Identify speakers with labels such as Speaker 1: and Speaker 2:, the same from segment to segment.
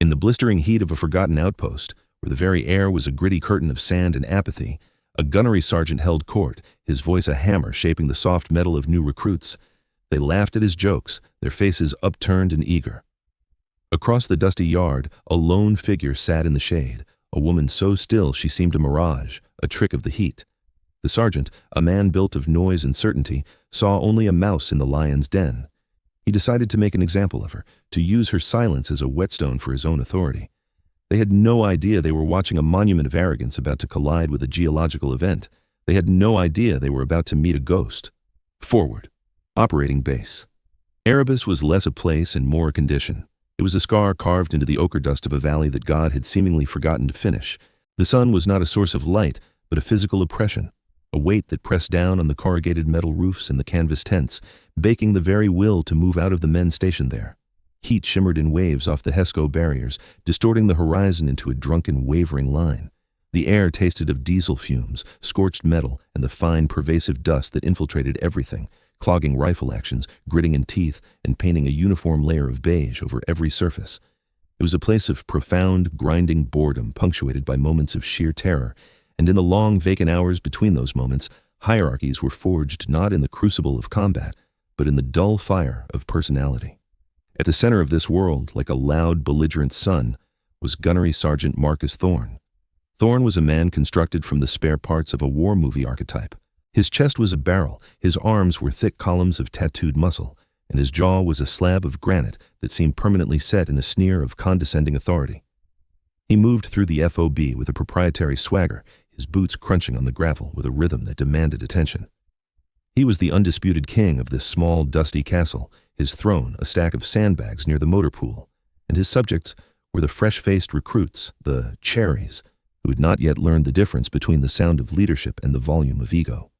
Speaker 1: In the blistering heat of a forgotten outpost, where the very air was a gritty curtain of sand and apathy, a gunnery sergeant held court, his voice a hammer shaping the soft metal of new recruits. They laughed at his jokes, their faces upturned and eager. Across the dusty yard, a lone figure sat in the shade, a woman so still she seemed a mirage, a trick of the heat. The sergeant, a man built of noise and certainty, saw only a mouse in the lion's den. He decided to make an example of her, to use her silence as a whetstone for his own authority. They had no idea they were watching a monument of arrogance about to collide with a geological event. They had no idea they were about to meet a ghost. Forward. Operating base. Erebus was less a place and more a condition. It was a scar carved into the ochre dust of a valley that God had seemingly forgotten to finish. The sun was not a source of light, but a physical oppression, a weight that pressed down on the corrugated metal roofs and the canvas tents, baking the very will to move out of the men stationed there. Heat shimmered in waves off the HESCO barriers, distorting the horizon into a drunken, wavering line. The air tasted of diesel fumes, scorched metal, and the fine, pervasive dust that infiltrated everything, clogging rifle actions, gritting in teeth, and painting a uniform layer of beige over every surface. It was a place of profound, grinding boredom punctuated by moments of sheer terror, and in the long, vacant hours between those moments, hierarchies were forged not in the crucible of combat, but in the dull fire of personality. At the center of this world, like a loud, belligerent sun, was Gunnery Sergeant Marcus Thorne. Thorne was a man constructed from the spare parts of a war movie archetype. His chest was a barrel, his arms were thick columns of tattooed muscle, and his jaw was a slab of granite that seemed permanently set in a sneer of condescending authority. He moved through the FOB with a proprietary swagger, his boots crunching on the gravel with a rhythm that demanded attention. He was the undisputed king of this small, dusty castle, his throne a stack of sandbags near the motor pool, and his subjects were the fresh-faced recruits, the cherries, who had not yet learned the difference between the sound of leadership and the volume of ego.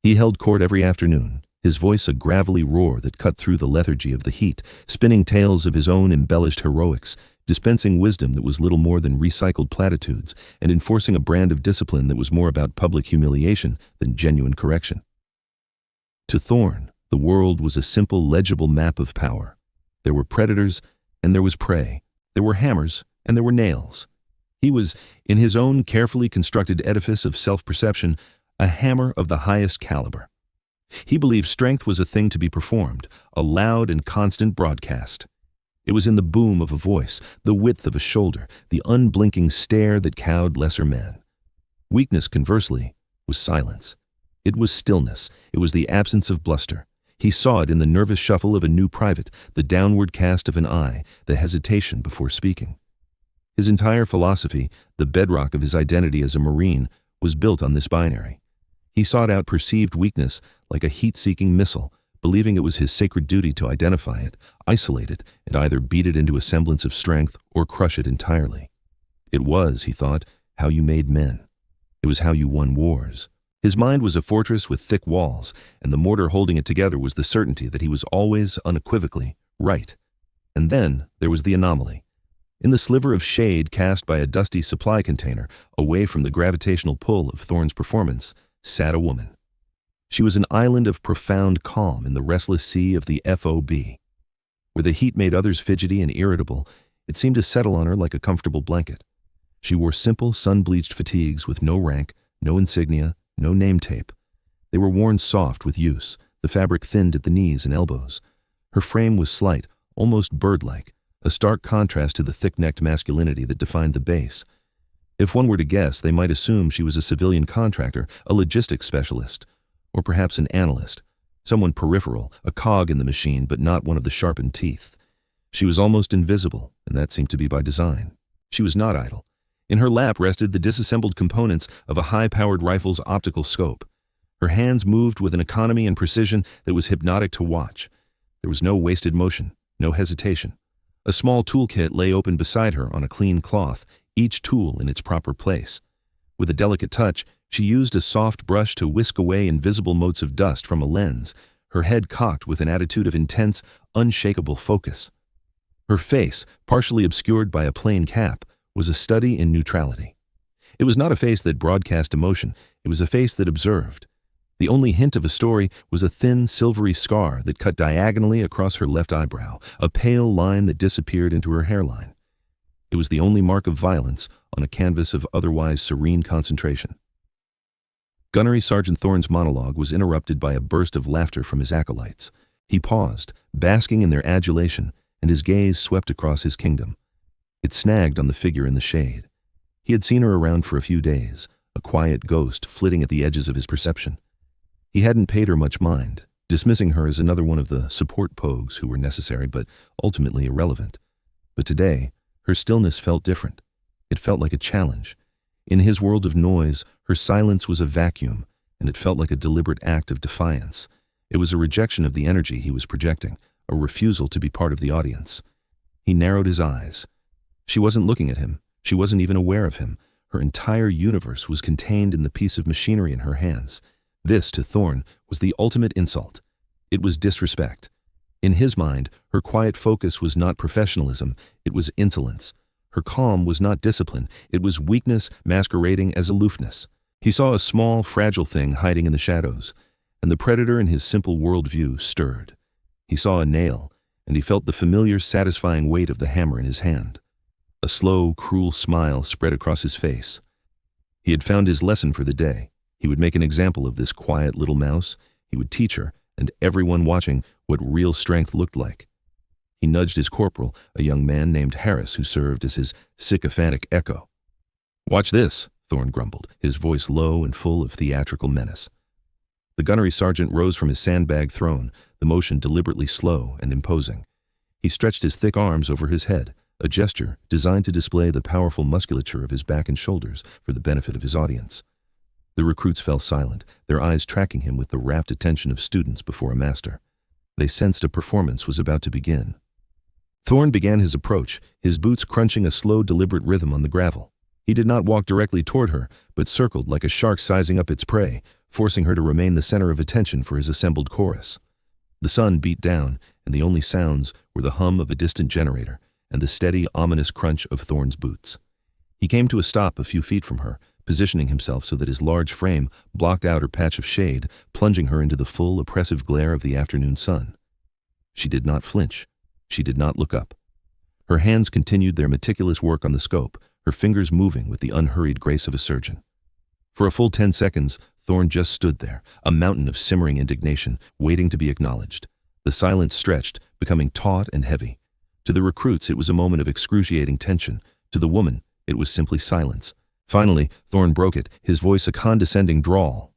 Speaker 1: He held court every afternoon, his voice a gravelly roar that cut through the lethargy of the heat, spinning tales of his own embellished heroics, dispensing wisdom that was little more than recycled platitudes, and enforcing a brand of discipline that was more about public humiliation than genuine correction. To Thorne, the world was a simple, legible map of power. There were predators, and there was prey. There were hammers, and there were nails. He was, in his own carefully constructed edifice of self-perception, a hammer of the highest caliber. He believed strength was a thing to be performed, a loud and constant broadcast. It was in the boom of a voice, the width of a shoulder, the unblinking stare that cowed lesser men. Weakness, conversely, was silence. It was stillness. It was the absence of bluster. He saw it in the nervous shuffle of a new private, the downward cast of an eye, the hesitation before speaking. His entire philosophy, the bedrock of his identity as a Marine, was built on this binary. He sought out perceived weakness like a heat-seeking missile, believing it was his sacred duty to identify it, isolate it, and either beat it into a semblance of strength or crush it entirely. It was, he thought, how you made men. It was how you won wars. His mind was a fortress with thick walls, and the mortar holding it together was the certainty that he was always, unequivocally, right. And then there was the anomaly. In the sliver of shade cast by a dusty supply container, away from the gravitational pull of Thorne's performance, sat a woman. She was an island of profound calm in the restless sea of the FOB. Where the heat made others fidgety and irritable, it seemed to settle on her like a comfortable blanket. She wore simple, sun-bleached fatigues with no rank, no insignia, no name tape. They were worn soft with use, the fabric thinned at the knees and elbows. Her frame was slight, almost bird-like, a stark contrast to the thick-necked masculinity that defined the base. If one were to guess, they might assume she was a civilian contractor, a logistics specialist, or perhaps an analyst, someone peripheral, a cog in the machine, but not one of the sharpened teeth. She was almost invisible, and that seemed to be by design. She was not idle. In her lap rested the disassembled components of a high-powered rifle's optical scope. Her hands moved with an economy and precision that was hypnotic to watch. There was no wasted motion, no hesitation. A small toolkit lay open beside her on a clean cloth, each tool in its proper place. With a delicate touch, she used a soft brush to whisk away invisible motes of dust from a lens, her head cocked with an attitude of intense, unshakable focus. Her face, partially obscured by a plain cap, was a study in neutrality. It was not a face that broadcast emotion, it was a face that observed. The only hint of a story was a thin, silvery scar that cut diagonally across her left eyebrow, a pale line that disappeared into her hairline. It was the only mark of violence on a canvas of otherwise serene concentration. Gunnery Sergeant Thorne's monologue was interrupted by a burst of laughter from his acolytes. He paused, basking in their adulation, and his gaze swept across his kingdom. It snagged on the figure in the shade. He had seen her around for a few days, a quiet ghost flitting at the edges of his perception. He hadn't paid her much mind, dismissing her as another one of the support pogues who were necessary but ultimately irrelevant. But today, her stillness felt different. It felt like a challenge. In his world of noise, her silence was a vacuum, and it felt like a deliberate act of defiance. It was a rejection of the energy he was projecting, a refusal to be part of the audience. He narrowed his eyes. She wasn't looking at him. She wasn't even aware of him. Her entire universe was contained in the piece of machinery in her hands. This, to Thorne, was the ultimate insult. It was disrespect. In his mind, her quiet focus was not professionalism, it was insolence. Her calm was not discipline, it was weakness masquerading as aloofness. He saw a small, fragile thing hiding in the shadows, and the predator in his simple worldview stirred. He saw a nail, and he felt the familiar, satisfying weight of the hammer in his hand. A slow, cruel smile spread across his face. He had found his lesson for the day. He would make an example of this quiet little mouse. He would teach her, and everyone watching, what real strength looked like. He nudged his corporal, a young man named Harris, who served as his sycophantic echo. "Watch this," Thorne grumbled, his voice low and full of theatrical menace. The gunnery sergeant rose from his sandbag throne, the motion deliberately slow and imposing. He stretched his thick arms over his head, a gesture designed to display the powerful musculature of his back and shoulders for the benefit of his audience. The recruits fell silent, their eyes tracking him with the rapt attention of students before a master. They sensed a performance was about to begin. Thorne began his approach, his boots crunching a slow, deliberate rhythm on the gravel. He did not walk directly toward her, but circled like a shark sizing up its prey, forcing her to remain the center of attention for his assembled chorus. The sun beat down, and the only sounds were the hum of a distant generator and the steady, ominous crunch of Thorne's boots. He came to a stop a few feet from her, positioning himself so that his large frame blocked out her patch of shade, plunging her into the full, oppressive glare of the afternoon sun. She did not flinch. She did not look up. Her hands continued their meticulous work on the scope, her fingers moving with the unhurried grace of a surgeon. For a full 10 seconds, Thorne just stood there, a mountain of simmering indignation, waiting to be acknowledged. The silence stretched, becoming taut and heavy. To the recruits, it was a moment of excruciating tension. To the woman, it was simply silence. Finally, Thorne broke it, his voice a condescending drawl.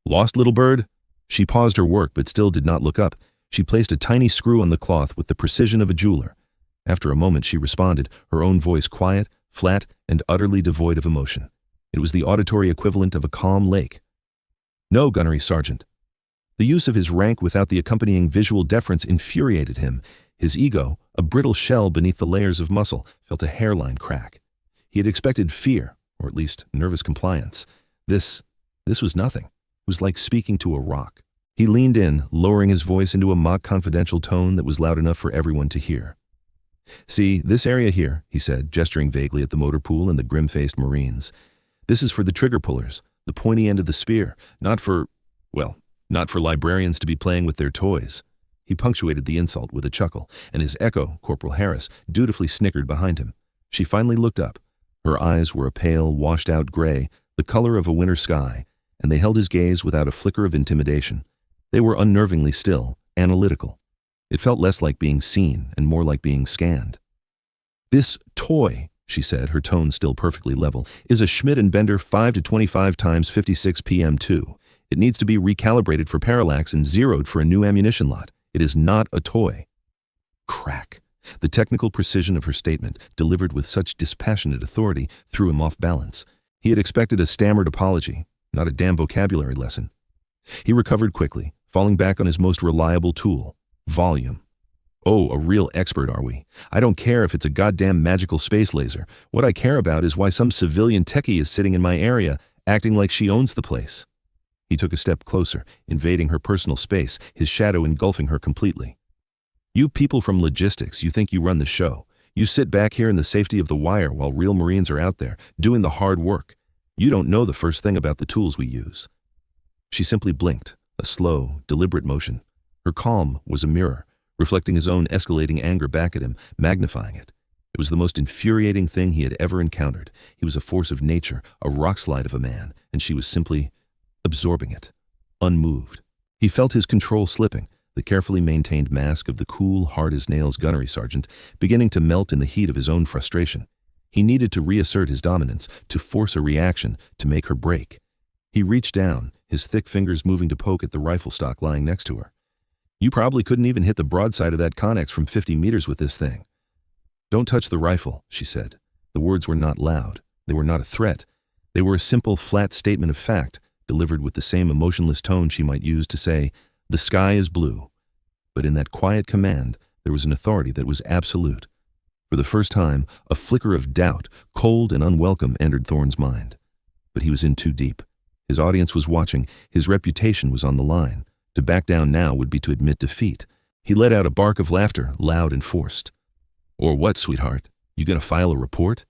Speaker 1: "Lost, little bird?" She paused her work, but still did not look up. She placed a tiny screw on the cloth with the precision of a jeweler. After a moment, she responded, her own voice quiet, flat, and utterly devoid of emotion. It was the auditory equivalent of a calm lake. "No, gunnery sergeant." The use of his rank without the accompanying visual deference infuriated him. His ego, a brittle shell beneath the layers of muscle, felt a hairline crack. He had expected fear, or at least nervous compliance. This was nothing. It was like speaking to a rock. He leaned in, lowering his voice into a mock confidential tone that was loud enough for everyone to hear. "See, this area here," he said, gesturing vaguely at the motor pool and the grim-faced Marines. "This is for the trigger pullers, the pointy end of the spear, not for librarians to be playing with their toys." He punctuated the insult with a chuckle, and his echo, Corporal Harris, dutifully snickered behind him. She finally looked up. Her eyes were a pale, washed-out gray, the color of a winter sky, and they held his gaze without a flicker of intimidation. They were unnervingly still, analytical. It felt less like being seen and more like being scanned. "This toy," she said, her tone still perfectly level, "is a Schmidt & Bender 5 to 25 times 56 PM2. It needs to be recalibrated for parallax and zeroed for a new ammunition lot. It is not a toy." Crack. The technical precision of her statement, delivered with such dispassionate authority, threw him off balance. He had expected a stammered apology, not a damn vocabulary lesson. He recovered quickly, falling back on his most reliable tool, volume. "Oh, a real expert, are we? I don't care if it's a goddamn magical space laser. What I care about is why some civilian techie is sitting in my area, acting like she owns the place." He took a step closer, invading her personal space, his shadow engulfing her completely. "You people from logistics, you think you run the show. You sit back here in the safety of the wire while real Marines are out there, doing the hard work. You don't know the first thing about the tools we use." She simply blinked, a slow, deliberate motion. Her calm was a mirror, reflecting his own escalating anger back at him, magnifying it. It was the most infuriating thing he had ever encountered. He was a force of nature, a rockslide of a man, and she was simply absorbing it, unmoved. He felt his control slipping, the carefully maintained mask of the cool, hard-as-nails gunnery sergeant beginning to melt in the heat of his own frustration. He needed to reassert his dominance, to force a reaction, to make her break. He reached down, his thick fingers moving to poke at the rifle stock lying next to her. "You probably couldn't even hit the broadside of that Connex from 50 meters with this thing." "Don't touch the rifle," she said. The words were not loud. They were not a threat. They were a simple, flat statement of fact, delivered with the same emotionless tone she might use to say, "The sky is blue." But in that quiet command, there was an authority that was absolute. For the first time, a flicker of doubt, cold and unwelcome, entered Thorne's mind. But he was in too deep. His audience was watching. His reputation was on the line. To back down now would be to admit defeat. He let out a bark of laughter, loud and forced. "Or what, sweetheart? You gonna file a report?"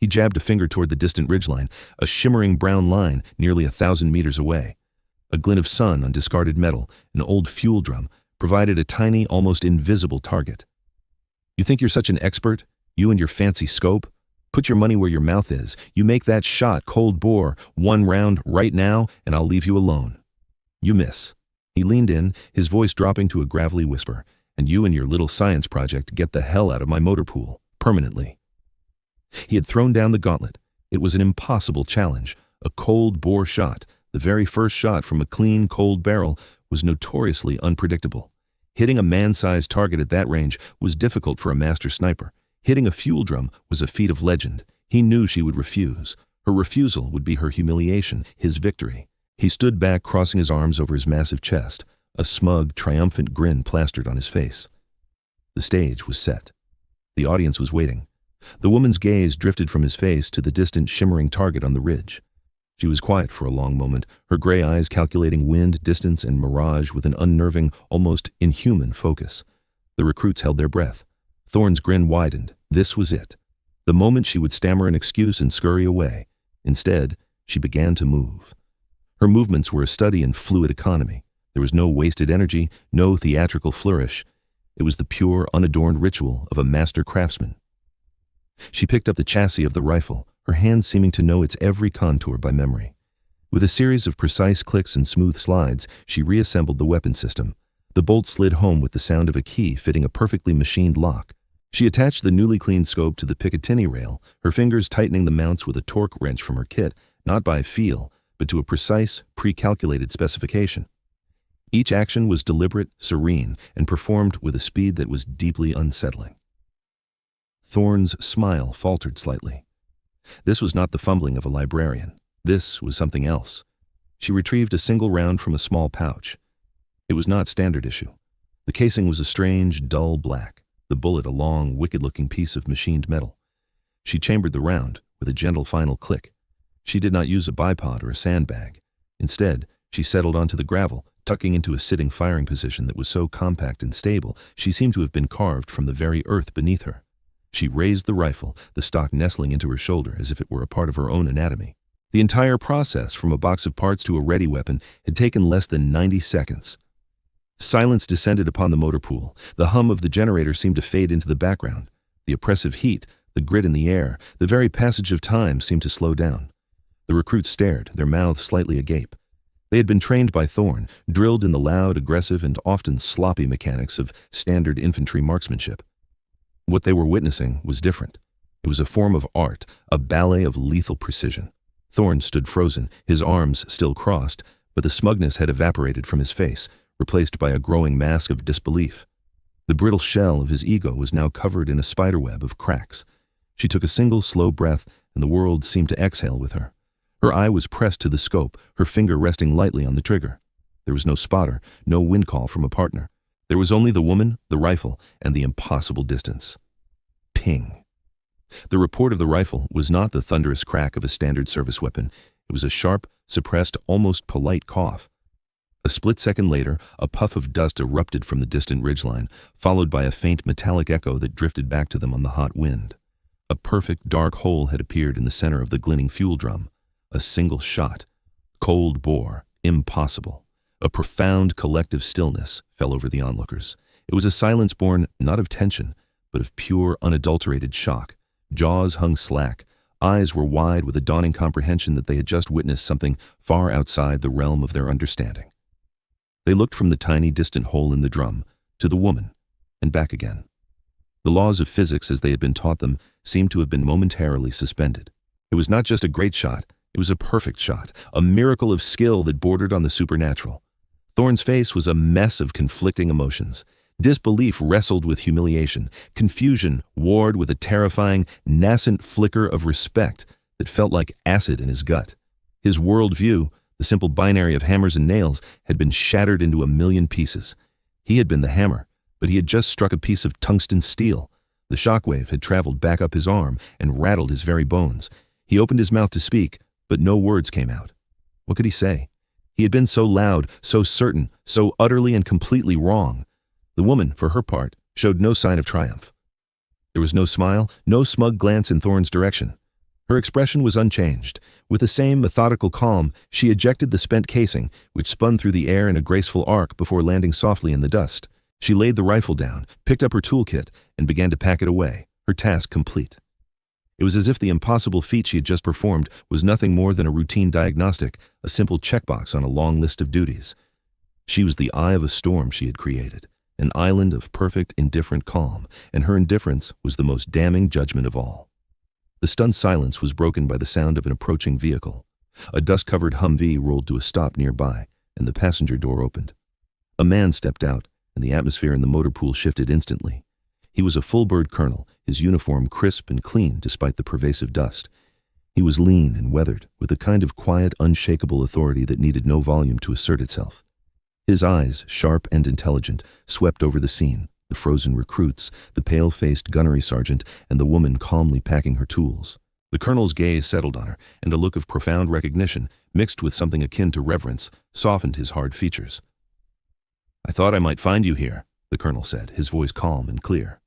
Speaker 1: He jabbed a finger toward the distant ridgeline, a shimmering brown line nearly 1,000 meters away. A glint of sun on discarded metal, an old fuel drum, provided a tiny, almost invisible target. "You think you're such an expert? You and your fancy scope? Put your money where your mouth is. You make that shot cold bore, one round right now, and I'll leave you alone. You miss." He leaned in, his voice dropping to a gravelly whisper. "And you and your little science project get the hell out of my motor pool, permanently." He had thrown down the gauntlet. It was an impossible challenge. A cold bore shot, the very first shot from a clean, cold barrel, was notoriously unpredictable. Hitting a man-sized target at that range was difficult for a master sniper. Hitting a fuel drum was a feat of legend. He knew she would refuse. Her refusal would be her humiliation, his victory. He stood back, crossing his arms over his massive chest, a smug, triumphant grin plastered on his face. The stage was set. The audience was waiting. The woman's gaze drifted from his face to the distant, shimmering target on the ridge. She was quiet for a long moment, her gray eyes calculating wind, distance, and mirage with an unnerving, almost inhuman focus. The recruits held their breath. Thorne's grin widened. This was it. The moment she would stammer an excuse and scurry away. Instead, she began to move. Her movements were a study in fluid economy. There was no wasted energy, no theatrical flourish. It was the pure, unadorned ritual of a master craftsman. She picked up the chassis of the rifle, her hands seeming to know its every contour by memory. With a series of precise clicks and smooth slides, she reassembled the weapon system. The bolt slid home with the sound of a key fitting a perfectly machined lock. She attached the newly cleaned scope to the Picatinny rail, her fingers tightening the mounts with a torque wrench from her kit, not by feel, but to a precise, pre-calculated specification. Each action was deliberate, serene, and performed with a speed that was deeply unsettling. Thorne's smile faltered slightly. This was not the fumbling of a librarian. This was something else. She retrieved a single round from a small pouch. It was not standard issue. The casing was a strange, dull black, the bullet a long, wicked-looking piece of machined metal. She chambered the round with a gentle final click. She did not use a bipod or a sandbag. Instead, she settled onto the gravel, tucking into a sitting firing position that was so compact and stable she seemed to have been carved from the very earth beneath her. She raised the rifle, the stock nestling into her shoulder as if it were a part of her own anatomy. The entire process, from a box of parts to a ready weapon, had taken less than 90 seconds. Silence descended upon the motor pool. The hum of the generator seemed to fade into the background. The oppressive heat, the grit in the air, the very passage of time seemed to slow down. The recruits stared, their mouths slightly agape. They had been trained by Thorne, drilled in the loud, aggressive, and often sloppy mechanics of standard infantry marksmanship. What they were witnessing was different. It was a form of art, a ballet of lethal precision. Thorne stood frozen, his arms still crossed, but the smugness had evaporated from his face, replaced by a growing mask of disbelief. The brittle shell of his ego was now covered in a spiderweb of cracks. She took a single slow breath, and the world seemed to exhale with her. Her eye was pressed to the scope, her finger resting lightly on the trigger. There was no spotter, no wind call from a partner. There was only the woman, the rifle, and the impossible distance. Ping. The report of the rifle was not the thunderous crack of a standard service weapon. It was a sharp, suppressed, almost polite cough. A split second later, a puff of dust erupted from the distant ridgeline, followed by a faint metallic echo that drifted back to them on the hot wind. A perfect dark hole had appeared in the center of the glinting fuel drum. A single shot. Cold bore. Impossible. A profound collective stillness fell over the onlookers. It was a silence born not of tension, but of pure, unadulterated shock. Jaws hung slack. Eyes were wide with a dawning comprehension that they had just witnessed something far outside the realm of their understanding. They looked from the tiny, distant hole in the drum to the woman, and back again. The laws of physics, as they had been taught them, seemed to have been momentarily suspended. It was not just a great shot, it was a perfect shot, a miracle of skill that bordered on the supernatural. Thorne's face was a mess of conflicting emotions. Disbelief wrestled with humiliation. Confusion warred with a terrifying, nascent flicker of respect that felt like acid in his gut. His worldview, the simple binary of hammers and nails, had been shattered into a million pieces. He had been the hammer, but he had just struck a piece of tungsten steel. The shockwave had traveled back up his arm and rattled his very bones. He opened his mouth to speak, but no words came out. What could he say? He had been so loud, so certain, so utterly and completely wrong. The woman, for her part, showed no sign of triumph. There was no smile, no smug glance in Thorne's direction. Her expression was unchanged. With the same methodical calm, she ejected the spent casing, which spun through the air in a graceful arc before landing softly in the dust. She laid the rifle down, picked up her toolkit, and began to pack it away, her task complete. It was as if the impossible feat she had just performed was nothing more than a routine diagnostic, a simple checkbox on a long list of duties. She was the eye of a storm she had created, an island of perfect, indifferent calm, and her indifference was the most damning judgment of all. The stunned silence was broken by the sound of an approaching vehicle. A dust-covered Humvee rolled to a stop nearby, and the passenger door opened. A man stepped out, and the atmosphere in the motor pool shifted instantly. He was a full-bird colonel, his uniform crisp and clean despite the pervasive dust. He was lean and weathered, with a kind of quiet, unshakable authority that needed no volume to assert itself. His eyes, sharp and intelligent, swept over the scene, the frozen recruits, the pale-faced gunnery sergeant, and the woman calmly packing her tools. The colonel's gaze settled on her, and a look of profound recognition, mixed with something akin to reverence, softened his hard features. "I thought I might find you here," the colonel said, his voice calm and clear.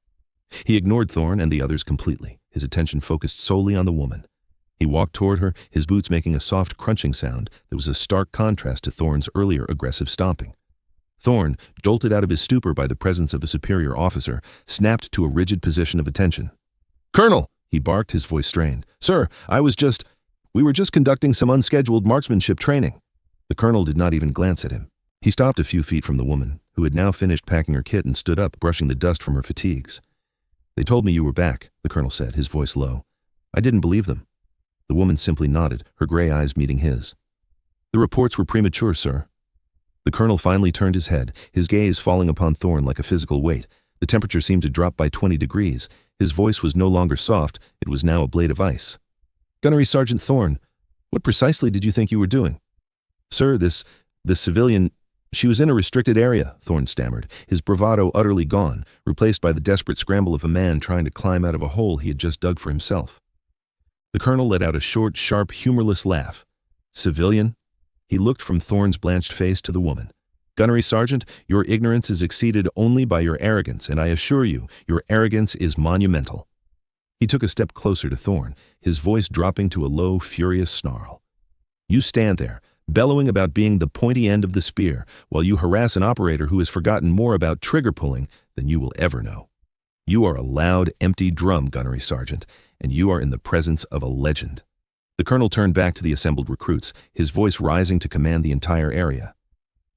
Speaker 1: He ignored Thorne and the others completely, his attention focused solely on the woman. He walked toward her, his boots making a soft crunching sound that was a stark contrast to Thorne's earlier aggressive stomping. Thorne, jolted out of his stupor by the presence of a superior officer, snapped to a rigid position of attention. "Colonel!" he barked, his voice strained. "Sir, we were just conducting some unscheduled marksmanship training." The colonel did not even glance at him. He stopped a few feet from the woman, who had now finished packing her kit and stood up, brushing the dust from her fatigues. "They told me you were back," the colonel said, his voice low. "I didn't believe them." The woman simply nodded, her gray eyes meeting his. "The reports were premature, sir." The colonel finally turned his head, his gaze falling upon Thorne like a physical weight. The temperature seemed to drop by 20 degrees. His voice was no longer soft, it was now a blade of ice. "Gunnery Sergeant Thorne, what precisely did you think you were doing?" "Sir, this civilian, she was in a restricted area," Thorne stammered, his bravado utterly gone, replaced by the desperate scramble of a man trying to climb out of a hole he had just dug for himself. The colonel let out a short, sharp, humorless laugh. "Civilian?" He looked from Thorne's blanched face to the woman. "Gunnery Sergeant, your ignorance is exceeded only by your arrogance, and I assure you, your arrogance is monumental." He took a step closer to Thorne, his voice dropping to a low, furious snarl. "You stand there, bellowing about being the pointy end of the spear, while you harass an operator who has forgotten more about trigger pulling than you will ever know. You are a loud, empty drum, Gunnery Sergeant, and you are in the presence of a legend." The colonel turned back to the assembled recruits, his voice rising to command the entire area.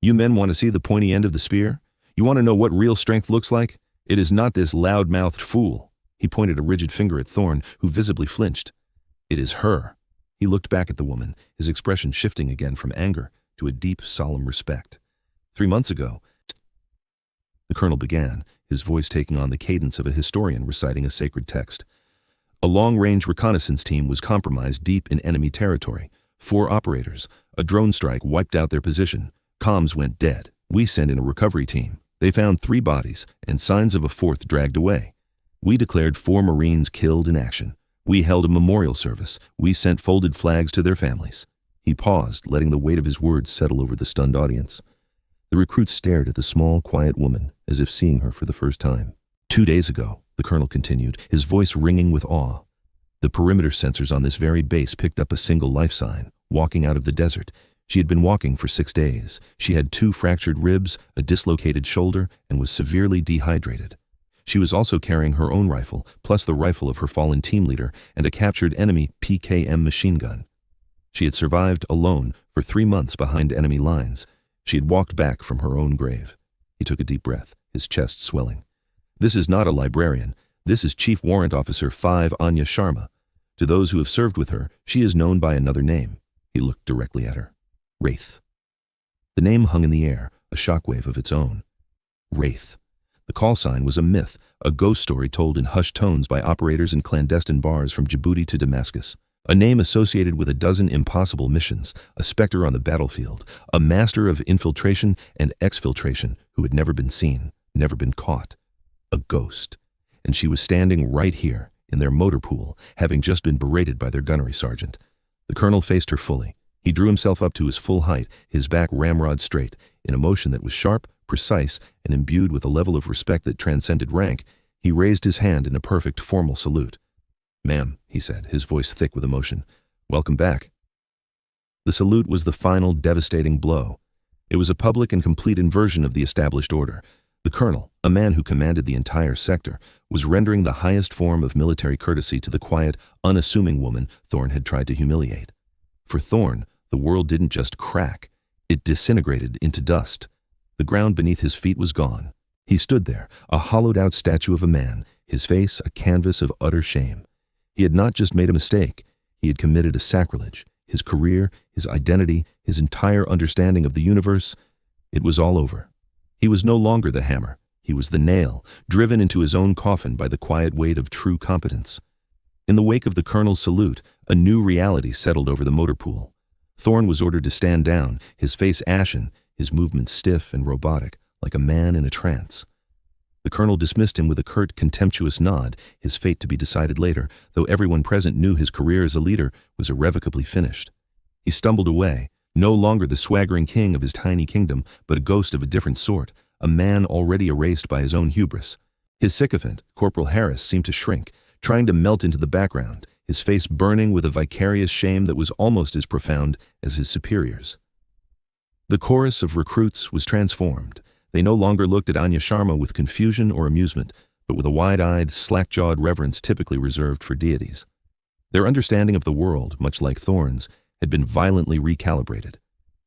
Speaker 1: "You men want to see the pointy end of the spear? You want to know what real strength looks like? It is not this loud-mouthed fool." He pointed a rigid finger at Thorne, who visibly flinched. "It is her." He looked back at the woman, his expression shifting again from anger to a deep, solemn respect. 3 months ago, the colonel began, his voice taking on the cadence of a historian reciting a sacred text. "A long-range reconnaissance team was compromised deep in enemy territory. 4 operators. A drone strike wiped out their position. Comms went dead. We sent in a recovery team. They found 3 bodies and signs of a 4th dragged away. We declared 4 Marines killed in action. We held a memorial service. We sent folded flags to their families." He paused, letting the weight of his words settle over the stunned audience. The recruits stared at the small, quiet woman, as if seeing her for the first time. 2 days ago, the colonel continued, his voice ringing with awe, the perimeter sensors on this very base picked up a single life sign, walking out of the desert. She had been walking for 6 days. She had 2 fractured ribs, a dislocated shoulder, and was severely dehydrated. She was also carrying her own rifle, plus the rifle of her fallen team leader and a captured enemy PKM machine gun. She had survived alone for 3 months behind enemy lines. She had walked back from her own grave. He took a deep breath, his chest swelling. This is not a librarian. This is Chief Warrant Officer 5 Anya Sharma. To those who have served with her, she is known by another name. He looked directly at her. Wraith. The name hung in the air, a shockwave of its own. Wraith. The call sign was a myth, a ghost story told in hushed tones by operators in clandestine bars from Djibouti to Damascus. A name associated with a dozen impossible missions, a specter on the battlefield, a master of infiltration and exfiltration who had never been seen, never been caught. A ghost. And she was standing right here, in their motor pool, having just been berated by their gunnery sergeant. The colonel faced her fully. He drew himself up to his full height, his back ramrod straight, in a motion that was sharp, precise, and imbued with a level of respect that transcended rank. He raised his hand in a perfect formal salute. "Ma'am," he said, his voice thick with emotion, "welcome back." The salute was the final devastating blow. It was a public and complete inversion of the established order. The colonel, a man who commanded the entire sector, was rendering the highest form of military courtesy to the quiet, unassuming woman Thorne had tried to humiliate. For Thorne, the world didn't just crack, it disintegrated into dust. The ground beneath his feet was gone. He stood there, a hollowed-out statue of a man, his face a canvas of utter shame. He had not just made a mistake, he had committed a sacrilege. His career, his identity, his entire understanding of the universe, it was all over. He was no longer the hammer, he was the nail, driven into his own coffin by the quiet weight of true competence. In the wake of the colonel's salute, a new reality settled over the motor pool. Thorne was ordered to stand down, his face ashen, his movements stiff and robotic, like a man in a trance. The colonel dismissed him with a curt, contemptuous nod, his fate to be decided later, though everyone present knew his career as a leader was irrevocably finished. He stumbled away, no longer the swaggering king of his tiny kingdom, but a ghost of a different sort, a man already erased by his own hubris. His sycophant, Corporal Harris, seemed to shrink, trying to melt into the background, his face burning with a vicarious shame that was almost as profound as his superiors. The chorus of recruits was transformed. They no longer looked at Anya Sharma with confusion or amusement, but with a wide-eyed, slack-jawed reverence typically reserved for deities. Their understanding of the world, much like Thorne's, had been violently recalibrated.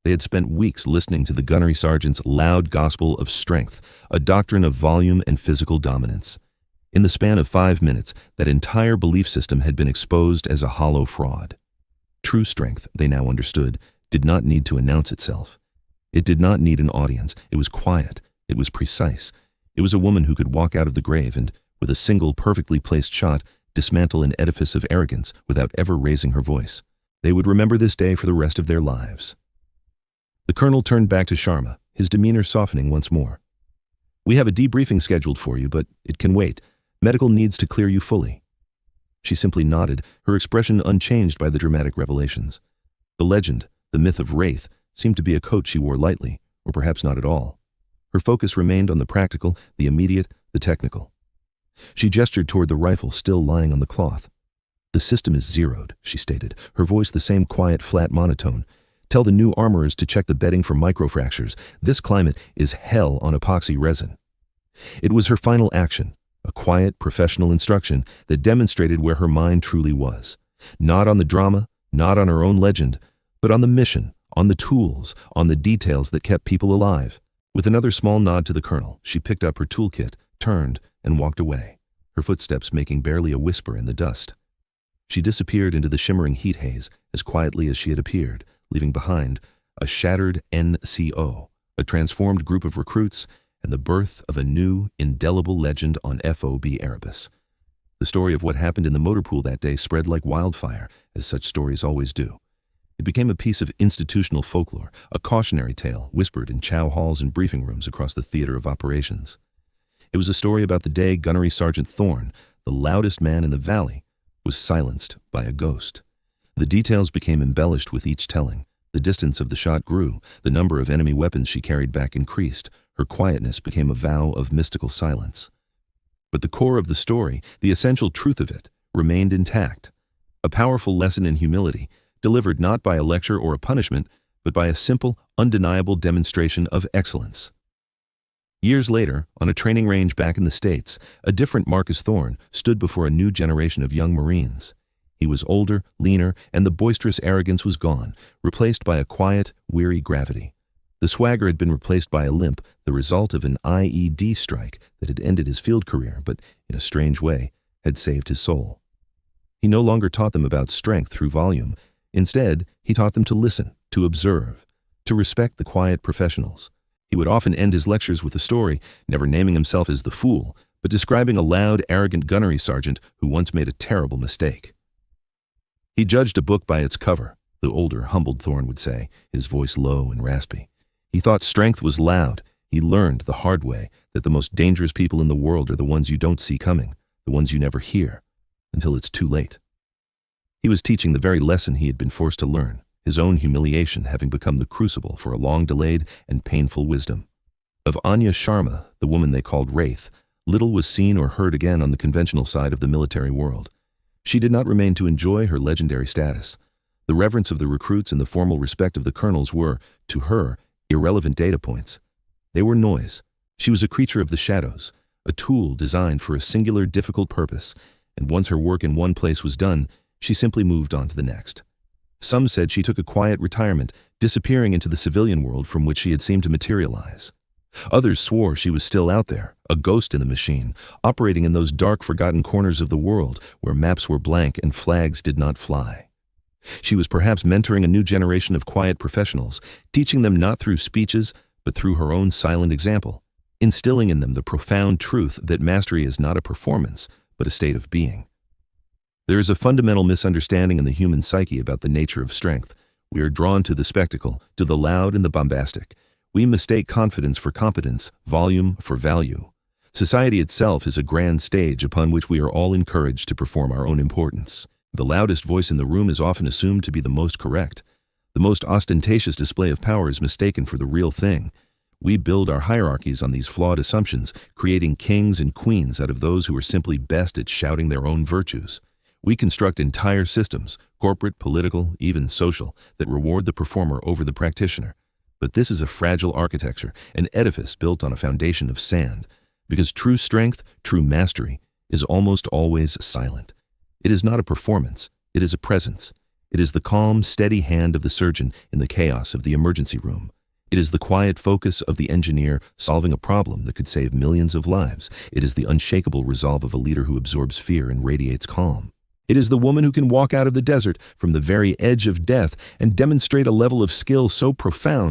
Speaker 1: They had spent weeks listening to the gunnery sergeant's loud gospel of strength, a doctrine of volume and physical dominance. In the span of 5 minutes, that entire belief system had been exposed as a hollow fraud. True strength, they now understood, did not need to announce itself. It did not need an audience. It was quiet. It was precise. It was a woman who could walk out of the grave and, with a single perfectly placed shot, dismantle an edifice of arrogance without ever raising her voice. They would remember this day for the rest of their lives. The colonel turned back to Sharma, his demeanor softening once more. "We have a debriefing scheduled for you, but it can wait. Medical needs to clear you fully." She simply nodded, her expression unchanged by the dramatic revelations. The legend, the myth of Wraith, seemed to be a coat she wore lightly, or perhaps not at all. Her focus remained on the practical, the immediate, the technical. She gestured toward the rifle still lying on the cloth. "The system is zeroed," she stated, her voice the same quiet, flat monotone. "Tell the new armorers to check the bedding for microfractures. This climate is hell on epoxy resin." It was her final action, a quiet, professional instruction that demonstrated where her mind truly was. Not on the drama, not on her own legend, but on the mission, on the tools, on the details that kept people alive. With another small nod to the colonel, she picked up her toolkit, turned, and walked away, her footsteps making barely a whisper in the dust. She disappeared into the shimmering heat haze as quietly as she had appeared, leaving behind a shattered NCO, a transformed group of recruits, and the birth of a new, indelible legend on FOB Erebus. The story of what happened in the motor pool that day spread like wildfire, as such stories always do. It became a piece of institutional folklore, a cautionary tale whispered in chow halls and briefing rooms across the theater of operations. It was a story about the day Gunnery Sergeant Thorne, the loudest man in the valley, was silenced by a ghost. The details became embellished with each telling. The distance of the shot grew, the number of enemy weapons she carried back increased, her quietness became a vow of mystical silence. But the core of the story, the essential truth of it, remained intact. A powerful lesson in humility, delivered not by a lecture or a punishment, but by a simple, undeniable demonstration of excellence. Years later, on a training range back in the States, a different Marcus Thorne stood before a new generation of young Marines. He was older, leaner, and the boisterous arrogance was gone, replaced by a quiet, weary gravity. The swagger had been replaced by a limp, the result of an IED strike that had ended his field career, but, in a strange way, had saved his soul. He no longer taught them about strength through volume. Instead, he taught them to listen, to observe, to respect the quiet professionals. He would often end his lectures with a story, never naming himself as the fool, but describing a loud, arrogant gunnery sergeant who once made a terrible mistake. He judged a book by its cover, the older, humbled Thorne would say, his voice low and raspy. He thought strength was loud. He learned the hard way that the most dangerous people in the world are the ones you don't see coming, the ones you never hear, until it's too late. He was teaching the very lesson he had been forced to learn, his own humiliation having become the crucible for a long-delayed and painful wisdom. Of Anya Sharma, the woman they called Wraith, little was seen or heard again on the conventional side of the military world. She did not remain to enjoy her legendary status. The reverence of the recruits and the formal respect of the colonels were, to her, irrelevant data points. They were noise. She was a creature of the shadows, a tool designed for a singular, difficult purpose, and once her work in one place was done, she simply moved on to the next. Some said she took a quiet retirement, disappearing into the civilian world from which she had seemed to materialize. Others swore she was still out there, a ghost in the machine, operating in those dark, forgotten corners of the world where maps were blank and flags did not fly. She was perhaps mentoring a new generation of quiet professionals, teaching them not through speeches, but through her own silent example, instilling in them the profound truth that mastery is not a performance, but a state of being. There is a fundamental misunderstanding in the human psyche about the nature of strength. We are drawn to the spectacle, to the loud and the bombastic. We mistake confidence for competence, volume for value. Society itself is a grand stage upon which we are all encouraged to perform our own importance. The loudest voice in the room is often assumed to be the most correct. The most ostentatious display of power is mistaken for the real thing. We build our hierarchies on these flawed assumptions, creating kings and queens out of those who are simply best at shouting their own virtues. We construct entire systems, corporate, political, even social, that reward the performer over the practitioner. But this is a fragile architecture, an edifice built on a foundation of sand, because true strength, true mastery, is almost always silent. It is not a performance, it is a presence. It is the calm, steady hand of the surgeon in the chaos of the emergency room. It is the quiet focus of the engineer solving a problem that could save millions of lives. It is the unshakable resolve of a leader who absorbs fear and radiates calm. It is the woman who can walk out of the desert from the very edge of death and demonstrate a level of skill so profound